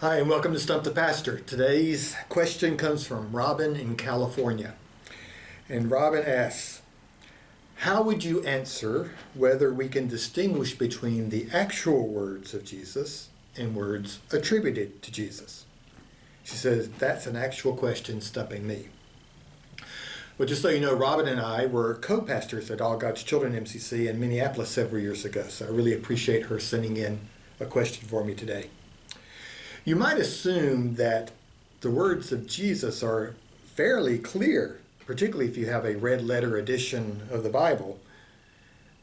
Hi, and welcome to Stump the Pastor. Today's question comes from Robin in California. And Robin asks, how would you answer whether we can distinguish between the actual words of Jesus and words attributed to Jesus? She says, that's an actual question stumping me. Well, just so you know, Robin and I were co-pastors at All God's Children MCC in Minneapolis several years ago, so I really appreciate her sending in a question for me today. You might assume that the words of Jesus are fairly clear, particularly if you have a red letter edition of the Bible.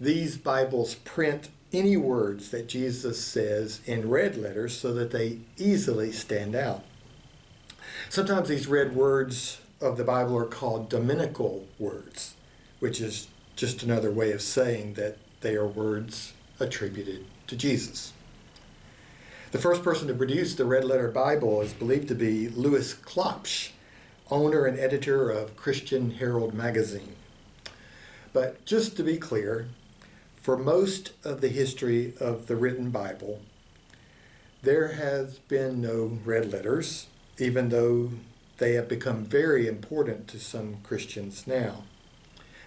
These Bibles print any words that Jesus says in red letters so that they easily stand out. Sometimes these red words of the Bible are called dominical words, which is just another way of saying that they are words attributed to Jesus. The first person to produce the red letter Bible is believed to be Louis Klopsch, owner and editor of Christian Herald magazine. But just to be clear, for most of the history of the written Bible, there has been no red letters, even though they have become very important to some Christians now.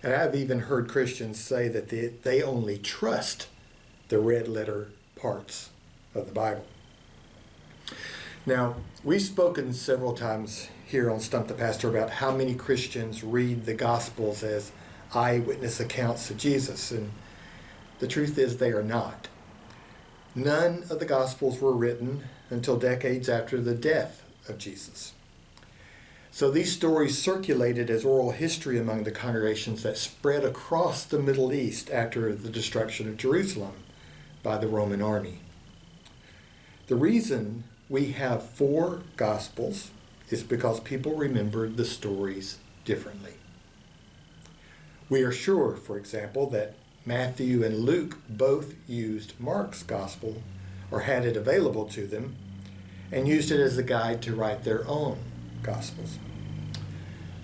And I've even heard Christians say that they only trust the red letter parts of the Bible. Now, we've spoken several times here on Stump the Pastor about how many Christians read the Gospels as eyewitness accounts of Jesus, and the truth is they are not. None of the Gospels were written until decades after the death of Jesus. So these stories circulated as oral history among the congregations that spread across the Middle East after the destruction of Jerusalem by the Roman army. The reason we have 4 Gospels is because people remembered the stories differently. We are sure, for example, that Matthew and Luke both used Mark's Gospel or had it available to them and used it as a guide to write their own Gospels.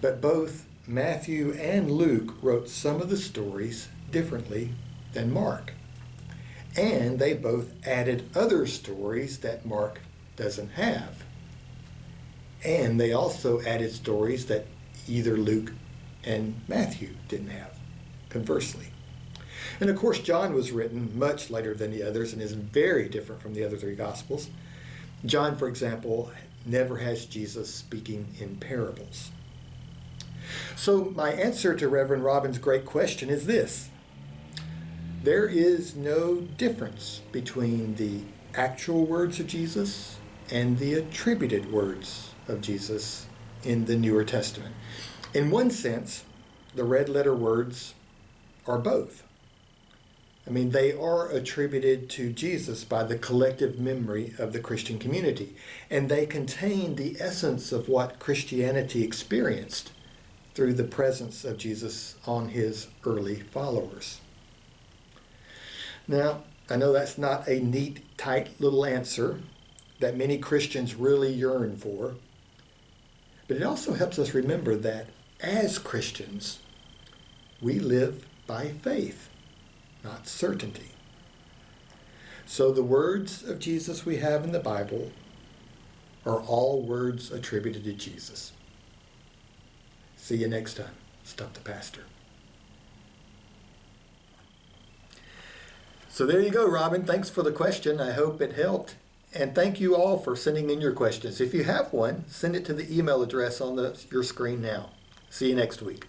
But both Matthew and Luke wrote some of the stories differently than Mark. And they both added other stories that Mark doesn't have. And they also added stories that either Luke and Matthew didn't have, conversely. And of course, John was written much later than the others and is very different from the other 3 Gospels. John, for example, never has Jesus speaking in parables. So my answer to Reverend Robin's great question is this. There is no difference between the actual words of Jesus and the attributed words of Jesus in the Newer Testament. In one sense, the red letter words are both. I mean, they are attributed to Jesus by the collective memory of the Christian community, and they contain the essence of what Christianity experienced through the presence of Jesus on his early followers. Now, I know that's not a neat, tight little answer that many Christians really yearn for, but it also helps us remember that as Christians, we live by faith, not certainty. So the words of Jesus we have in the Bible are all words attributed to Jesus. See you next time. Stump the Pastor. So there you go, Robin. Thanks for the question. I hope it helped. And thank you all for sending in your questions. If you have one, send it to the email address on your screen now. See you next week.